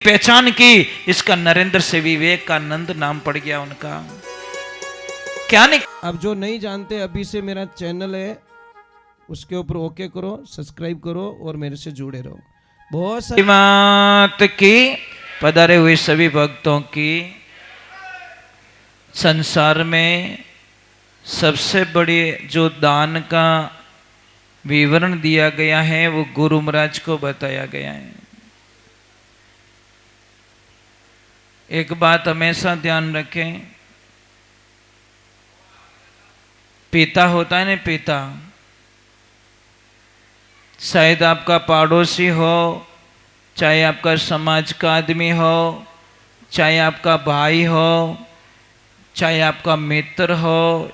पहचान की, इसका नरेंद्र से विवेकानंद नाम पड़ गया उनका। क्या नहीं। अब जो नहीं जानते, अभी से मेरा चैनल है, उसके ऊपर ओके करो, सब्सक्राइब करो और मेरे से जुड़े रहो। बहुत सारी मात की, पधारे हुए सभी भक्तों की। संसार में सबसे बड़ी जो दान का विवरण दिया गया है वो गुरु महाराज को बताया गया है। एक बात हमेशा ध्यान रखें, पिता होता है ना, पिता, शायद आपका पड़ोसी हो, चाहे आपका समाज का आदमी हो, चाहे आपका भाई हो, चाहे आपका मित्र हो,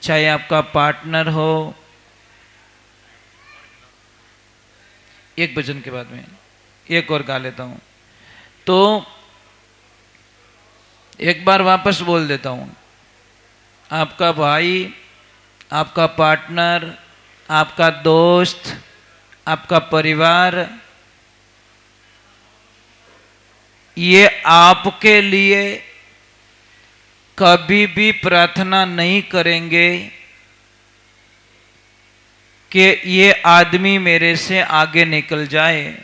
चाहे आपका पार्टनर हो। एक भजन के बाद में एक और गा लेता हूं, तो एक बार वापस बोल देता हूं। आपका भाई, आपका पार्टनर, आपका दोस्त, आपका परिवार, ये आपके लिए कभी भी प्रार्थना नहीं करेंगे कि ये आदमी मेरे से आगे निकल जाए।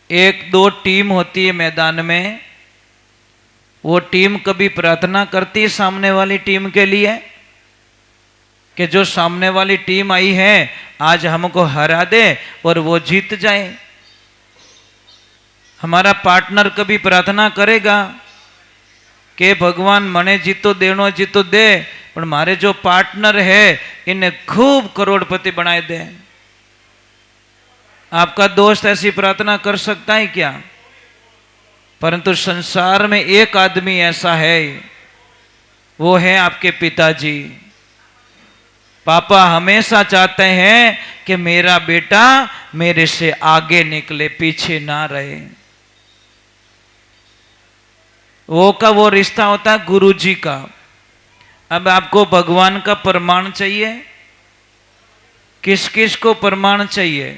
एक दो टीम होती है मैदान में, वो टीम कभी प्रार्थना करती है सामने वाली टीम के लिए कि जो सामने वाली टीम आई है आज हमको हरा दे और वो जीत जाए। हमारा पार्टनर कभी प्रार्थना करेगा कि भगवान मने जीतो देनो जीतो दे, पर मारे जो पार्टनर है इन्हें खूब करोड़पति बनाए दे। आपका दोस्त ऐसी प्रार्थना कर सकता है क्या? परंतु संसार में एक आदमी ऐसा है, वो है आपके पिताजी। पापा हमेशा चाहते हैं कि मेरा बेटा मेरे से आगे निकले, पीछे ना रहे। वो का वो रिश्ता होता है गुरुजी का। अब आपको भगवान का प्रमाण चाहिए, किस किस को प्रमाण चाहिए?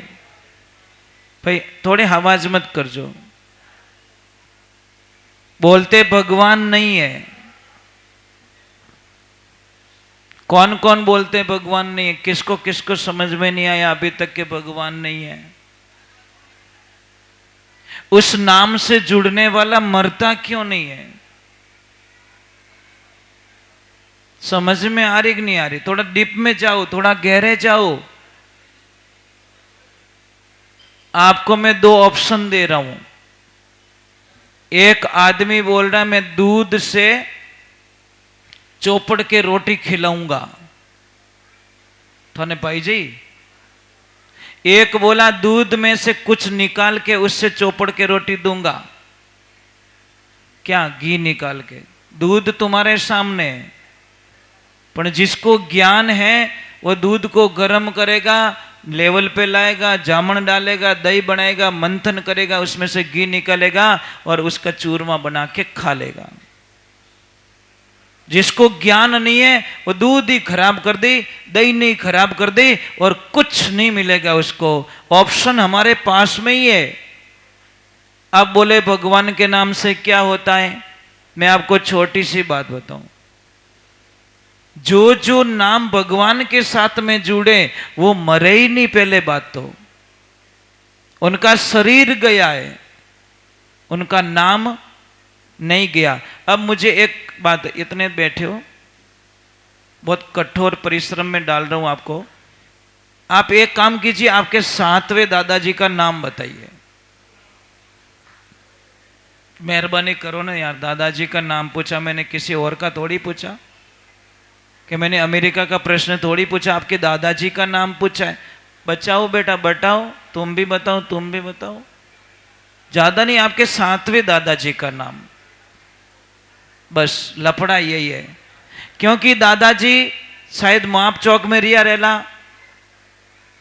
भाई थोड़े आवाज मत कर, जो बोलते भगवान नहीं है। कौन कौन बोलते भगवान नहीं है? किसको किसको समझ में नहीं आया अभी तक के भगवान नहीं है? उस नाम से जुड़ने वाला मरता क्यों नहीं है? समझ में आ रही कि नहीं आ रही? थोड़ा डीप में जाओ, थोड़ा गहरे जाओ। आपको मैं दो ऑप्शन दे रहा हूं। एक आदमी बोल रहा है मैं दूध से चौपड़ के रोटी खिलाऊंगा थाने भाई जी। एक बोला दूध में से कुछ निकाल के उससे चौपड़ के रोटी दूंगा। क्या? घी निकाल के। दूध तुम्हारे सामने है, पर जिसको ज्ञान है वो दूध को गर्म करेगा, लेवल पे लाएगा, जामन डालेगा, दही बनाएगा, मंथन करेगा, उसमें से घी निकलेगा और उसका चूरमा बना के खा लेगा। जिसको ज्ञान नहीं है वो दूध ही खराब कर दे, दही नहीं खराब कर दे और कुछ नहीं मिलेगा उसको। ऑप्शन हमारे पास में ही है। अब बोले भगवान के नाम से क्या होता है? मैं आपको छोटी सी बात बताऊं। जो जो नाम भगवान के साथ में जुड़े वो मरे ही नहीं। पहले बात तो उनका शरीर गया है, उनका नाम नहीं गया। अब मुझे एक बात, इतने बैठे हो, बहुत कठोर परिश्रम में डाल रहा हूं आपको। आप एक काम कीजिए, आपके 7वें दादाजी का नाम बताइए। मेहरबानी करो ना यार, दादाजी का नाम पूछा मैंने, किसी और का थोड़ी पूछा कि मैंने अमेरिका का प्रश्न थोड़ी पूछा, आपके दादाजी का नाम पूछा है। बचाओ बेटा बताओ, तुम भी बताओ, तुम भी बताओ। ज्यादा नहीं, आपके 7वें दादाजी का नाम। बस लफड़ा यही है, क्योंकि दादाजी शायद माप चौक में रिया रेला,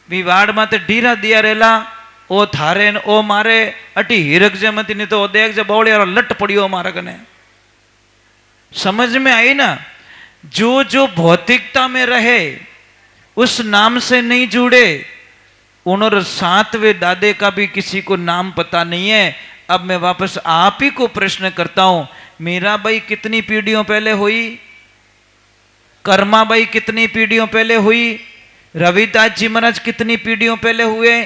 विवाड़ में ढीरा दिया रेला, ओ थारे ओ मारे अटी हिरक जे मती, नहीं तो देख जे बौड़े और लट पड़ियो मारा कने। समझ में आई ना? जो जो भौतिकता में रहे, उस नाम से नहीं जुड़े, और 7वें दादे का भी किसी को नाम पता नहीं है। अब मैं वापस आप ही को प्रश्न करता हूं, मीराबाई कितनी पीढ़ियों पहले हुई? कर्माबाई कितनी पीढ़ियों पहले हुई? रविदास जी महाराज कितनी पीढ़ियों पहले हुए?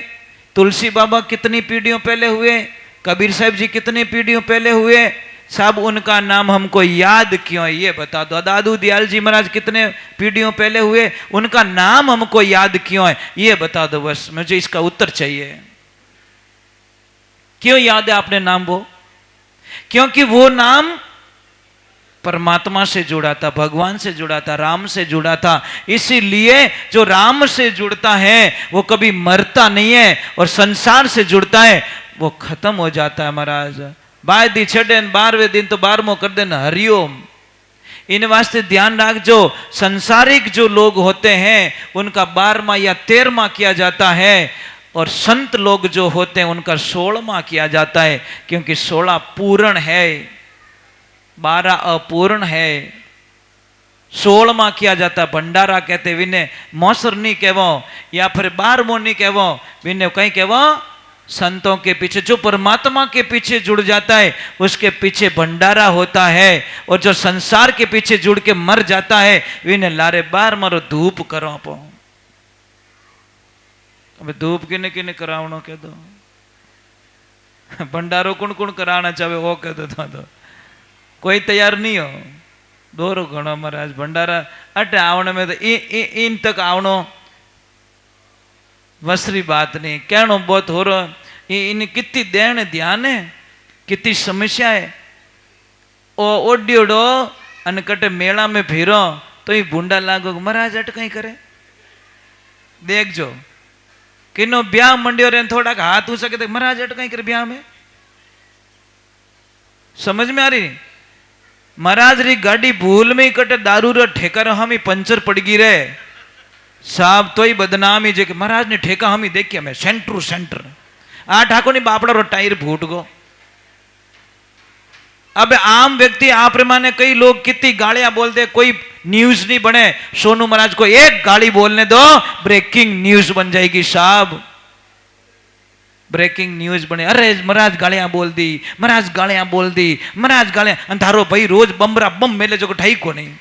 तुलसी बाबा कितनी पीढ़ियों पहले हुए? कबीर साहब जी कितनी पीढ़ियों पहले हुए? सब उनका नाम हमको याद क्यों है ये बता दो। दादू दयाल जी महाराज कितने पीढ़ियों पहले हुए, उनका नाम हमको याद क्यों है ये बता दो, बस मुझे इसका उत्तर चाहिए। क्यों याद है आपने नाम वो? क्योंकि वो नाम परमात्मा से जुड़ा था, भगवान से जुड़ा था, राम से जुड़ा था। इसीलिए जो राम से जुड़ता है वो कभी मरता नहीं है, और संसार से जुड़ता है वो खत्म हो जाता है महाराज। बाय दी छठे 12वें दिन तो 12वां कर देना हरिओम। इन वास्ते ध्यान रख, जो संसारिक जो लोग होते हैं उनका 12वां या 13वां किया जाता है, और संत लोग जो होते हैं उनका 16वां किया जाता है, क्योंकि 16 पूर्ण है, 12 अपूर्ण है। 16वां किया जाता भंडारा कहते विने मौसर नहीं कहवो, या फिर 12वां नहीं कहवो विने कहीं कहवो संतों के पीछे। जो परमात्मा के पीछे जुड़ जाता है उसके पीछे भंडारा होता है, और जो संसार के पीछे जुड़ के मर जाता है विने लारे 12 मारो धूप करो पो। अब धूप किने किने करावनो कह दो, भंडारो कौन कौन कराना चाहे वो कह दो। तो कोई तैयार नहीं हो, दोरो घणो महाराज भंडारा अटे आवने में तो इन तक आवनो वसरी बात नहीं, कहनो बहुत हो रहा। इन कितनी देन ध्यान है, कितनी समस्या है। ओ ओडियोडो अनकटे मेला में फिरो तो ये भूंडा लागो महाराज अट कहीं करे। देख जो किनो ब्याह मंडियो रे थोड़ा हाथ हो सके तो महाराज अट कहीं करे ब्याह में। समझ में आ रही? महाराज री गाड़ी भूल में कटे दारू रे ठेका रो हम पंचर पड़ गई रे साहब, तो ही बदनामी जे महाराज ने ठेका हम ही देखिए मैं सेंटर आ ठाकुर नहीं बापड़ा रो टायर फूट गो। अब आम व्यक्ति आप माने कई लोग कितनी गालियां बोलते, कोई न्यूज नहीं बने। सोनू महाराज को एक गाली बोलने दो ब्रेकिंग न्यूज बन जाएगी साहब, ब्रेकिंग न्यूज बने। अरे महाराज गालियां बोल दी, महाराज गालियां बोल दी, महाराज गालियां। अंधारो भाई रोज बमरा बम मेले जो ठाई को नहीं।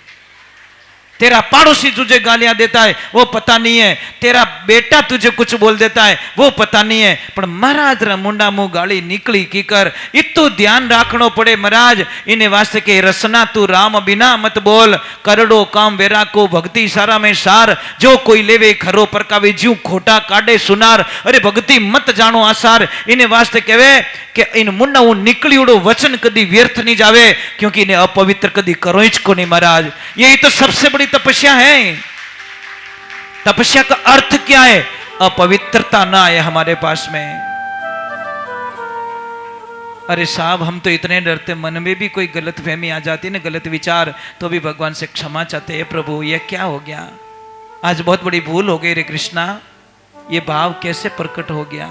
तेरा पड़ोसी तुझे गालियां देता है वो पता नहीं है, तेरा बेटा तुझे कुछ बोल देता है वो पता नहीं है, पर महाराज रा मुंडा मुंह गाली निकली की कर इतो ध्यान रखनो पड़े महाराज। इन्हें वास्ते के रसना तू राम बिना मत बोल, करोड़ो काम वेरा को भक्ति सारा में सार, जो कोई लेवे खरो परकावे ज्यू खोटा काटे सुनार। अरे भक्ति मत जानो आसार। इन्हें वास्ते कहे कि इन मुंडा वो निकली उड़ो वचन कदी व्यर्थ नहीं जावे, क्योंकि इन्हें अपवित्र कदी करो को नहीं महाराज। यही तो सबसे बड़ी तपस्या है। तपस्या का अर्थ क्या है? अपवित्रता ना आए हमारे पास में। अरे साहब हम तो इतने डरते, मन में भी कोई गलत फहमी आ जाती ना, गलत विचार, तो भी भगवान से क्षमा चाहते हैं, प्रभु ये क्या हो गया, आज बहुत बड़ी भूल हो गई रे कृष्णा, ये भाव कैसे प्रकट हो गया,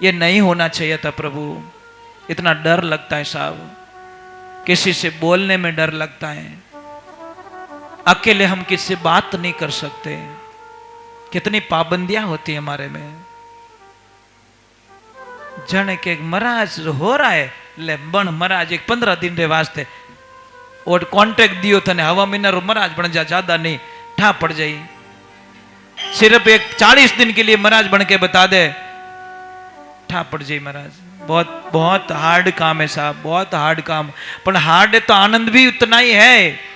ये नहीं होना चाहिए था प्रभु। इतना डर लगता है साहब, किसी से बोलने में डर लगता है, अकेले हम किसी से बात नहीं कर सकते, कितनी पाबंदियां होती है हमारे में। जने के महाराज हो रहा है ले बन महाराज एक 15 दिन रे वास्ते और कॉन्ट्रैक्ट दियो तने हवा महीना रो महाराज बन जा, ज्यादा नहीं ठा पड़ जाई। सिर्फ एक 40 दिन के लिए महाराज बन के बता दे, ठा पड़ जाई महाराज। बहुत बहुत हार्ड काम है साहब, बहुत हार्ड काम। पर हार्ड है तो आनंद भी उतना ही है।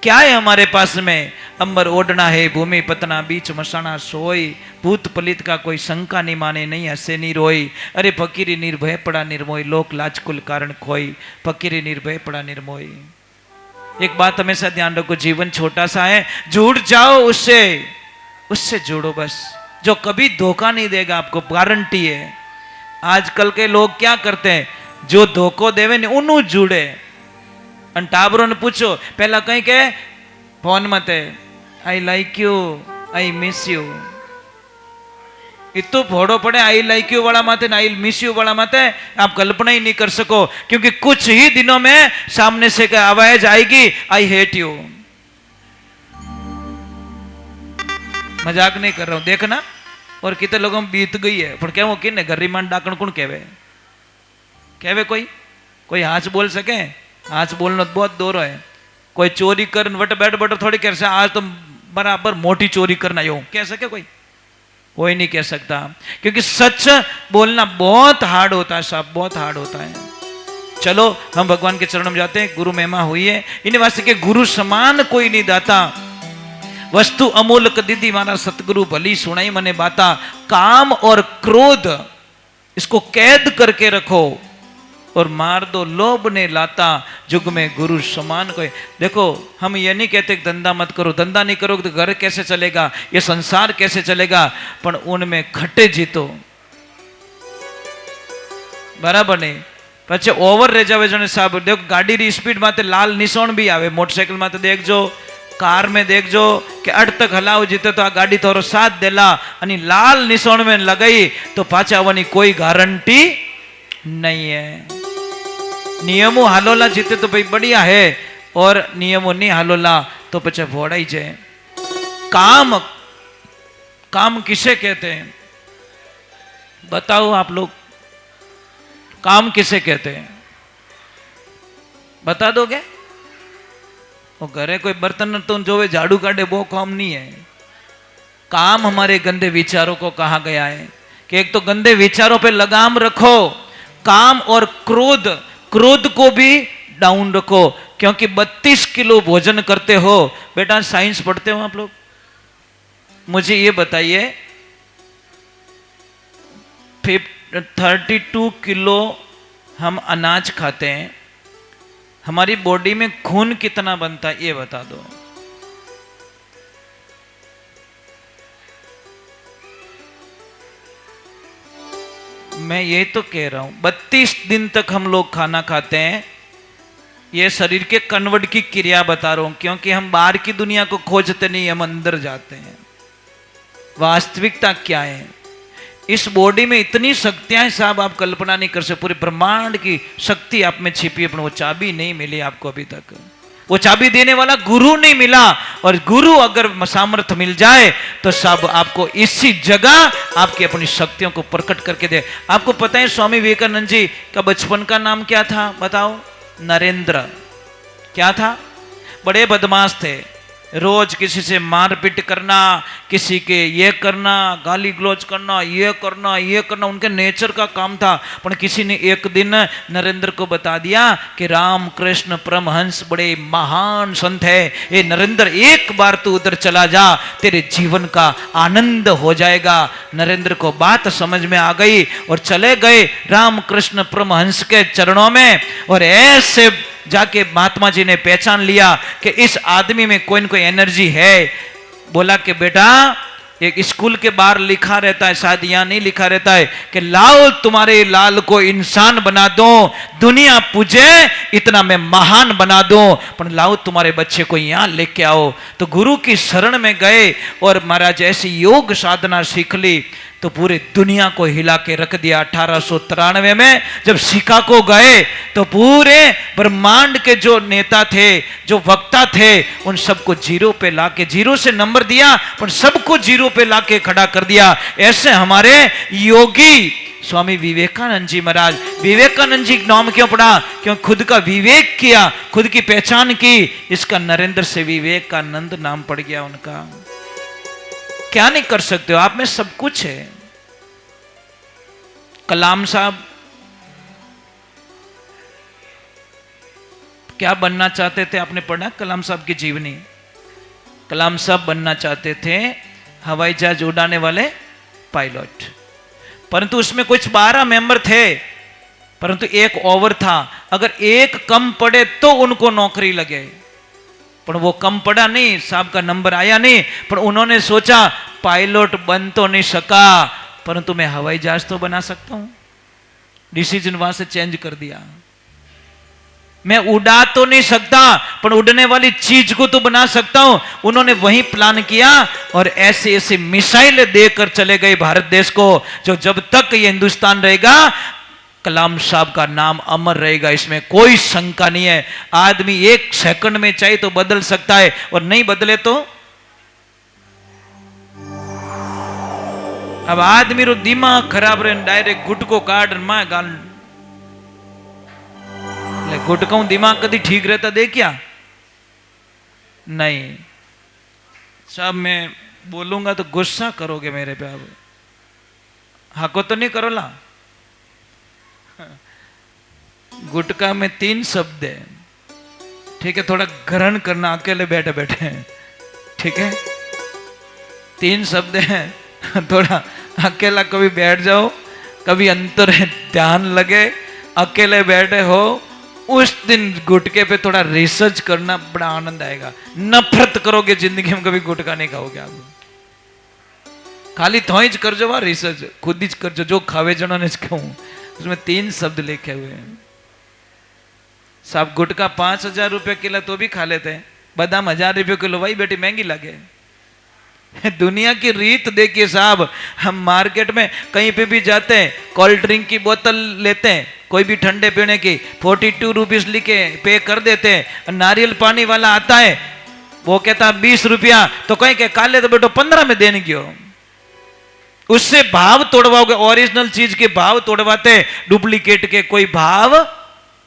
क्या है हमारे पास में? अंबर ओढ़ना है, भूमि पतना बीच मसाना सोई, भूत पलित का कोई शंका नहीं माने, नहीं हसे नहीं रोई। अरे फकीरी निर्भय पड़ा निर्मोही, लोक लाज कुल कारण खोई, फकीरी निर्भय पड़ा निर्मोही। एक बात हमेशा ध्यान रखो, जीवन छोटा सा है, जुड़ जाओ उससे, उससे जुड़ो बस, जो कभी धोखा नहीं देगा आपको, गारंटी है। आजकल के लोग क्या करते हैं, जो धोखो देवे ने उन्हों जुड़े। टाबरों ने पूछो पहला कहीं के फोन मत I like you, I miss you, इतो फोड़ो पड़े आई लाइक यू वाला माते, आई मिस यू वाला माते, आप कल्पना ही नहीं कर सको। क्योंकि कुछ ही दिनों में सामने से आवाज आएगी आई हेट यू। मजाक नहीं कर रहा हूं, देखना और कितने लोगों में बीत गई है पर कहूँ कि गरीमान डाकण कौन कहवे कोई हाथ बोल सके? हाथ बोलना तो बहुत दूर है। कोई चोरी कर वट बैठ बैठ थोड़ी कह सकता आज तो बराबर मोटी चोरी करना यूं कह सके? कोई नहीं कह सकता, क्योंकि सच बोलना बहुत हार्ड होता है साहब, बहुत हार्ड होता है। चलो हम भगवान के चरणों में जाते हैं। गुरु महिमा हुई है इन वास्ते के गुरु समान कोई नहीं दाता, वस्तु अमूल्य दीदी मारा सतगुरु भली सुनाई मने बाता। काम और क्रोध इसको कैद करके रखो और मार दो लोभ ने लाता, जुग में गुरु समान कोई। देखो हम ये नहीं कहते कि धंधा मत करो, धंधा नहीं करोगे तो घर कैसे चलेगा, ये संसार कैसे चलेगा, पर उनमें खटे जीतो बराबर नहीं। पचे ओवर रह जावे जने साहब। देखो गाड़ी री स्पीड माते लाल निशान भी आवे, मोटरसाइकिल माते देखजो, कार में देखजो कि अट तक हलाव जीते तो आ गाड़ी थोड़ो साथ देला अनि लाल निशान में लगाई तो पाछा आवनी कोई गारंटी नहीं है। नियमों हालोला जीते तो भाई बढ़िया है, और नियमों नहीं हालोला तो पचे फोड़ाई जाए। काम किसे कहते हैं बताओ आप लोग? काम किसे कहते हैं बता दोगे? वो घरे कोई बर्तन तो जो वे झाड़ू काटे वो काम नहीं है। काम हमारे गंदे विचारों को कहा गया है कि एक तो गंदे विचारों पे लगाम रखो, काम और क्रोध को भी डाउन रखो, क्योंकि 32 किलो भोजन करते हो। बेटा साइंस पढ़ते हो आप लोग? मुझे ये बताइए 32 किलो हम अनाज खाते हैं, हमारी बॉडी में खून कितना बनता है ये बता दो। मैं ये तो कह रहा हूं 32 दिन तक हम लोग खाना खाते हैं। ये शरीर के कन्वर्ट की क्रिया बता रहा हूं, क्योंकि हम बाहर की दुनिया को खोजते नहीं, हम अंदर जाते हैं। वास्तविकता क्या है? इस बॉडी में इतनी शक्तियां हैं साहब, आप कल्पना नहीं कर सकते। पूरे ब्रह्मांड की शक्ति आप में छिपी है, पर वो चाबी नहीं मिली आपको अभी तक। वो चाबी देने वाला गुरु नहीं मिला, और गुरु अगर सामर्थ्य मिल जाए तो सब आपको इसी जगह आपकी अपनी शक्तियों को प्रकट करके दे। आपको पता है स्वामी विवेकानंद जी का बचपन का नाम क्या था बताओ? नरेंद्र। क्या था? बड़े बदमाश थे, रोज किसी से मारपीट करना, किसी के ये करना, गाली गलौज करना, ये करना उनके नेचर का काम था। पर किसी ने एक दिन नरेंद्र को बता दिया कि रामकृष्ण परमहंस बड़े महान संत है, ये नरेंद्र एक बार तू उधर चला जा, तेरे जीवन का आनंद हो जाएगा। नरेंद्र को बात समझ में आ गई और चले गए रामकृष्ण परमहंस के चरणों में, और ऐसे जाके महात्मा जी ने पहचान लिया कि इस आदमी में कोई न कोई एनर्जी है। बोला कि बेटा एक स्कूल के बाहर लिखा रहता है, शायद यहां नहीं लिखा रहता है, कि लाओ तुम्हारे लाल को इंसान बना दो, दुनिया पूजे इतना मैं महान बना दो, पर लाओ तुम्हारे बच्चे को यहां लेके आओ। तो गुरु की शरण में गए और महाराज ऐसी योग साधना सीख ली तो पूरे दुनिया को हिला के रख दिया। 1893 में जब शिकागो गए तो पूरे ब्रह्मांड के जो नेता थे, जो वक्ता थे, उन सबको जीरो पे लाके, जीरो से नंबर दिया पर सबको जीरो पे लाके खड़ा कर दिया। ऐसे हमारे योगी स्वामी विवेकानंद जी महाराज, विवेकानंद जी नाम क्यों पड़ा? क्योंकि खुद का विवेक किया, खुद की पहचान की, इसका नरेंद्र से विवेकानंद नाम पड़ गया उनका। क्या नहीं कर सकते हो, आप में सब कुछ है। कलाम साहब क्या बनना चाहते थे? आपने पढ़ा कलाम साहब की जीवनी? कलाम साहब बनना चाहते थे हवाई जहाज उड़ाने वाले पायलट, परंतु उसमें कुछ 12 मेंबर थे, परंतु एक ओवर था, अगर एक कम पड़े तो उनको नौकरी लगे। पर वो कम पड़ा नहीं, साहब का नंबर आया नहीं, पर उन्होंने सोचा पायलट बन तो नहीं सका, परंतु मैं हवाई जहाज तो बना सकता हूं। डिसीजन वहां से चेंज कर दिया। मैं उड़ा तो नहीं सकता, पर उड़ने वाली चीज को तो बना सकता हूं। उन्होंने वही प्लान किया और ऐसे ऐसे मिसाइल देकर चले गए भारत देश को, जो जब तक ये हिंदुस्तान रहेगा कलाम साहब का नाम अमर रहेगा, इसमें कोई शंका नहीं है। आदमी एक सेकंड में चाहे तो बदल सकता है, और नहीं बदले तो अब आदमी रो दिमाग खराब रहे डायरेक्ट गुटको काट मां गाल गुटका दिमाग कभी ठीक रहता दे क्या नहीं। सब मैं बोलूंगा तो गुस्सा करोगे मेरे पे। अब हाको तो नहीं करो ला। गुटका में 3 शब्द है, ठीक है, थोड़ा ग्रहण करना अकेले बैठे बैठे, ठीक है, 3 शब्द है, थोड़ा अकेला कभी बैठ जाओ, कभी अंतर ध्यान लगे, अकेले बैठे हो, उस दिन गुटके पे थोड़ा रिसर्च करना, बड़ा आनंद आएगा। नफरत करोगे जिंदगी में, कभी गुटका नहीं खाओगे आप। खाली थोड़ी कर जो वहां रिसर्च खुद ही कर जो खावे जना ने कहूं, उसमें 3 शब्द लिखे हुए हैं। साहब गुटका 5,000 रुपए किलो तो भी खा लेते हैं, बादाम 1,000 रुपए किलो, भाई बेटी महंगी लगे। दुनिया की रीत देखिए साहब, हम मार्केट में कहीं पे भी जाते हैं, कोल्ड ड्रिंक की बोतल लेते हैं, कोई भी ठंडे पीने की, 42 रुपीस लिखे पे कर देते हैं। नारियल पानी वाला आता है, वो कहता 20 रुपया, तो कहीं के काले तो बेटो 15 में देने की हो। उससे भाव तोड़वाओगे, ओरिजिनल चीज के भाव तोड़वाते, डुप्लीकेट के कोई भाव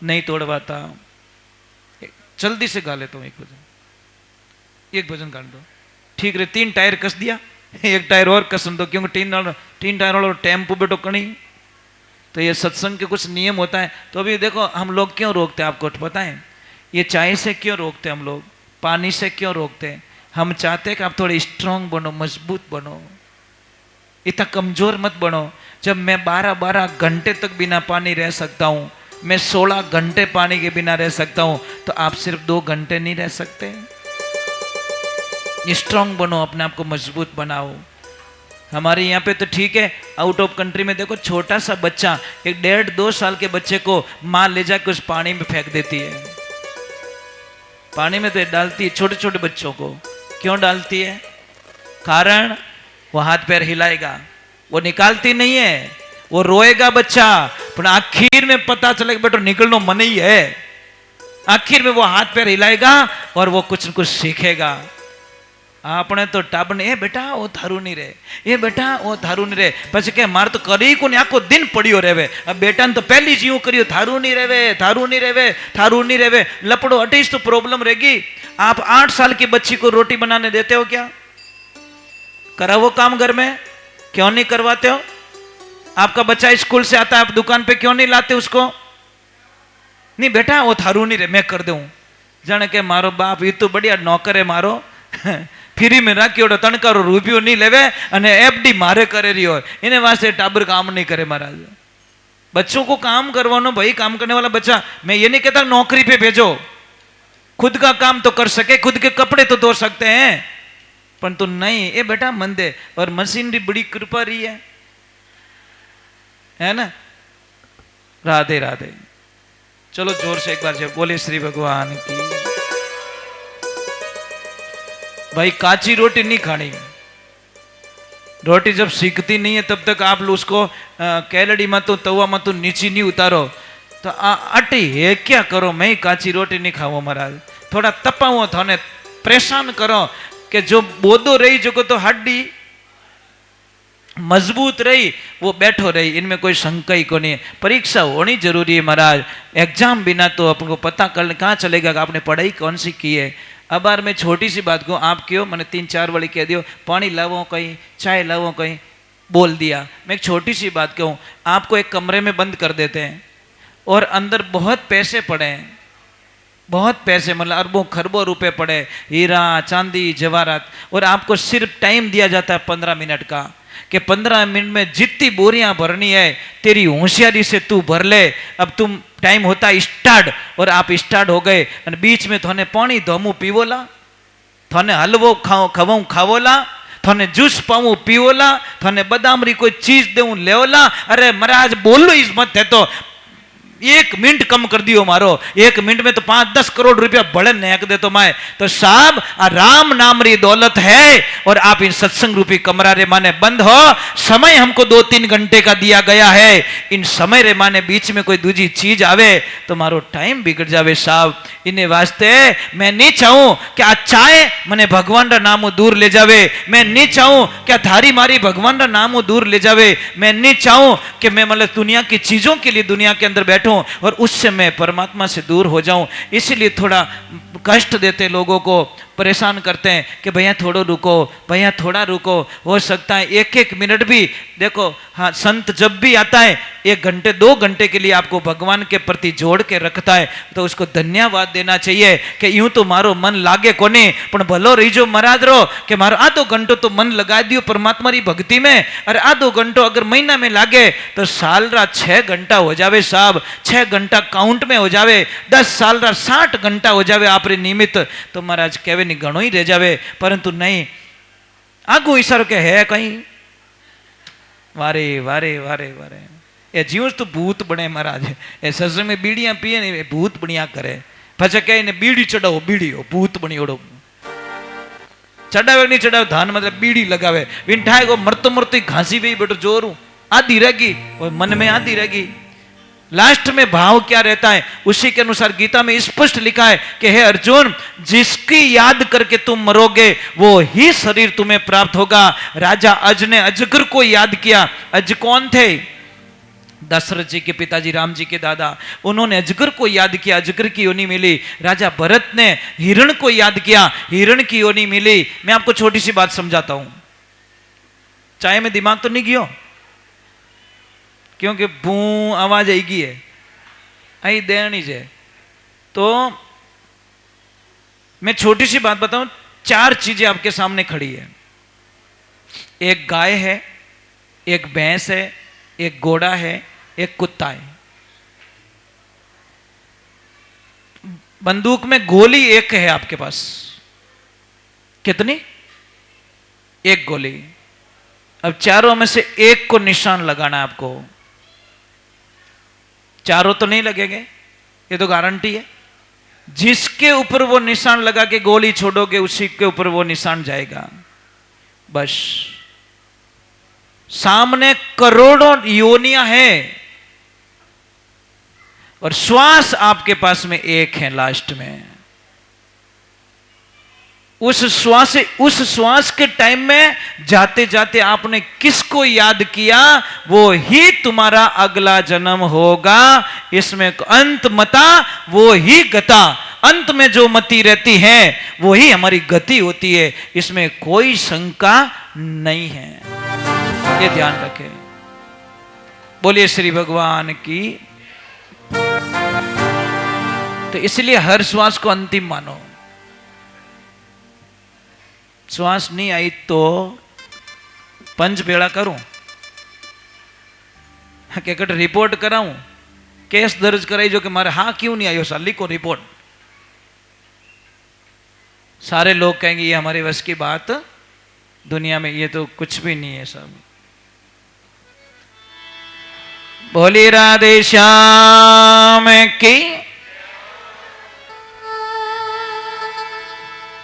नहीं तोड़वाता। जल्दी से गा लेता हूं एक भजन गा दो, ठीक रे। 3 टायर कस दिया, 1 टायर और कसम दो, क्योंकि 3 टायर वाला टेम्पो बेटो कणी। तो ये सत्संग के कुछ नियम होता है। तो अभी देखो हम लोग क्यों रोकते हैं, आपको पता है? ये चाय से क्यों रोकते हम लोग, पानी से क्यों रोकते हैं? हम चाहते हैं कि आप थोड़े स्ट्रांग बनो, मजबूत बनो, इतना कमजोर मत बनो। जब मैं 12-12 घंटे तक बिना पानी रह सकता हूं, मैं 16 घंटे पानी के बिना रह सकता हूं, तो आप सिर्फ 2 घंटे नहीं रह सकते? स्ट्रांग बनो, अपने आप को मजबूत बनाओ। हमारे यहाँ पे तो ठीक है, आउट ऑफ कंट्री में देखो, छोटा सा बच्चा, 1.5-2 साल के बच्चे को माँ ले जाकर उस पानी में फेंक देती है। पानी में तो डालती है छोटे छोटे बच्चों को। क्यों डालती है? कारण वो हाथ पैर हिलाएगा, वो निकालती नहीं है, वो रोएगा बच्चा, पर आखिर में पता चलेगा बेटो निकलना मन ही है। आखिर में वो हाथ पैर हिलाएगा और वो कुछ न कुछ सीखेगा। आपने तो टाबने ए बेटा वो थारू नहीं रहे, ये बेटा वो थारू नहीं रहे, પછી કે માર તો કરી કોને આખો दिन પડ્યો રહેવે। अब बेटा ने तो पहली जीव करियो, थारू नहीं रहवे, थारू नहीं रहवे, थारू नहीं रहवे, लपड़ो अटीस तो प्रॉब्लम रहेगी। आप 8 साल की बच्ची को रोटी बनाने देते हो क्या? करावो काम घर में, क्यों नहीं करवाते हो? आपका बच्चा स्कूल से आता है, आप दुकान पे क्यों नहीं लाते उसको? नहीं बेटा वो थारू नहीं रहे, मैं कर दूं। जाने के मारो बाप ये तो बढ़िया नौकर है मारो, फ्री में राखी तणकारो रूपियो नहीं लेवे अने एफडी मारे करे रही हो, इन्हें वास्ते टाबर काम नहीं करे। महाराज बच्चों को काम करवानो भाई, काम करने वाला बच्चा, मैं ये नहीं कहता नौकरी पे भेजो, खुद का काम तो कर सके, खुद के कपड़े तो धो सकते हैं, पर तो नहीं ये बेटा मन दे। और मशीनरी बड़ी कृपा रही है ना। राधे राधे। चलो जोर से एक बार जब बोले श्री भगवान की। भाई काची रोटी नहीं खानी, रोटी जब सीखती नहीं है तब तक आप उसको कैलड़ी में तो तवा में तो नीचे नहीं उतारो, तो अटी है क्या करो, मैं काची रोटी नहीं खाऊं महाराज। थोड़ा तपाओ, थाने परेशान करो कि जो बोधो रही जो तो हड्डी मजबूत रही, वो बैठो रही, इनमें कोई शंका ही को नहीं है। परीक्षा होनी जरूरी है महाराज, एग्जाम बिना तो आपको पता कर कहाँ चलेगा कि आपने पढ़ाई कौन सी की है। अब बार मैं छोटी सी बात कहूँ, आप क्यों मैंने 3-4 वाली कह दियो, पानी लावो कहीं, चाय लावो कहीं, बोल दिया। मैं एक छोटी सी बात कहूँ, आपको एक कमरे में बंद कर देते हैं और अंदर बहुत पैसे पड़े हैं, बहुत पैसे मतलब अरबों खरबों रुपए पड़े, हीरा चांदी जवाहरात, और आपको सिर्फ टाइम दिया जाता है 15 मिनट का, कि 15 मिनट में जितनी बोरियां भरनी है तेरी होशियारी से तू भर ले। अब तुम टाइम होता है स्टार्ट, और आप स्टार्ट हो गए, और बीच में थोने पानी धोमू पीवोला, थोने हलवो खवाऊं खावोला, थोने जूस पाऊं पीवोला, थोने बादाम री कोई चीज देऊं लेवला। अरे महाराज बोलो इस मत है तो एक मिनट कम कर दियो मारो, एक मिनट में तो 5-10 करोड़ रुपया बड़े नेक दे तो मैं तो साहब राम नाम री दौलत है और आप इन सत्संग रूपी कमरा रे माने बंद हो। समय हमको 2-3 घंटे का दिया गया है, इन समय रे माने बीच में कोई दूसरी चीज आवे तो मारो टाइम बिगड़ जावे साहब। इन्हें वास्ते मैं नहीं चाहूं कि आ चाहे मने भगवान रा नाम दूर ले जावे, मैं नहीं चाहूं कि थारी मारी भगवान रा नाम दूर ले जावे, मैं नहीं चाहूं कि मैं मतलब दुनिया की चीजों के लिए दुनिया के अंदर बैठूं और उससे मैं परमात्मा से दूर हो जाऊं। इसीलिए थोड़ा कष्ट देते लोगों को, परेशान करते हैं कि भैया थोड़ा रुको, भैया थोड़ा रुको। हो सकता है 1-1 मिनट भी देखो, हाँ संत जब भी आता है 1 घंटे 2 घंटे के लिए आपको भगवान के प्रति जोड़ के रखता है तो उसको धन्यवाद देना चाहिए कि यूं तो मारो मन लागे कोने पण भलो रहीजो महाराज रो कि मारो आधो घंटो तो मन लगा दियो परमात्मा री भक्ति में। अरे आधो घंटो अगर महीना में लागे तो साल रा 6 घंटा हो जावे साहब, 6 घंटा काउंट में हो जावे, 10 साल रा 60 घंटा हो जावे आपरे निमित्त तो महाराज कहवे नहीं घणो ही रह जावे। परंतु नहीं आगू ईश्वर के है कहीं वारे वारे वारे वारे ए जीवस तो भूत बने महाराज। ए सत्संग में बीड़ियां पिए नहीं भूत बढ़िया करे पछे कहे ने बीड़ी चढ़ाओ बीड़ी हो भूत बनी ओड़ो चढ़ावे नहीं चढ़ावे धान मतलब बीड़ी लगावे विंठाए को मरतो मरतो घासी भी बेटो जोरू आधी रहेगी और मन में आधी रहेगी। लास्ट में भाव क्या रहता है उसी के अनुसार गीता में स्पष्ट लिखा है कि हे अर्जुन जिसकी याद करके तुम मरोगे वो ही शरीर तुम्हें प्राप्त होगा। राजा अज ने अजगर को याद किया। अज कौन थे? दशरथ जी के पिताजी राम जी के दादा, उन्होंने अजगर को याद किया, अजगर की योनि मिली। राजा भरत ने हिरण को याद किया, हिरण की योनि मिली। मैं आपको छोटी सी बात समझाता हूं, चाय में दिमाग तो नहीं गयो क्योंकि बू आवाज आएगी है आई देनी है। तो मैं छोटी सी बात बताऊं, 4 चीजें आपके सामने खड़ी है। एक गाय है, एक भैंस है, एक घोड़ा है, एक कुत्ता है। बंदूक में गोली एक है आपके पास, कितनी? एक गोली। अब चारों में से एक को निशान लगाना है आपको। चारों तो नहीं लगेंगे, ये तो गारंटी है। जिसके ऊपर वो निशान लगा के गोली छोड़ोगे उसी के ऊपर वो निशान जाएगा। बस सामने करोड़ों योनियां हैं और श्वास आपके पास में एक है लास्ट में। उस श्वास के टाइम में जाते जाते आपने किसको याद किया वो ही तुम्हारा अगला जन्म होगा। इसमें अंत मता वो ही गता, अंत में जो मति रहती है वो ही हमारी गति होती है, इसमें कोई शंका नहीं है, ये ध्यान रखें। बोलिए श्री भगवान की। तो इसलिए हर श्वास को अंतिम मानो। श्वास नहीं आई तो पंच बेड़ा करूं, हकीकत रिपोर्ट कराऊं, केस दर्ज कराई जो कि मारे हाँ क्यों नहीं आयो साली को रिपोर्ट। सारे लोग कहेंगे ये हमारे वश की बात दुनिया में, ये तो कुछ भी नहीं है सब। बोली राधे श्याम की।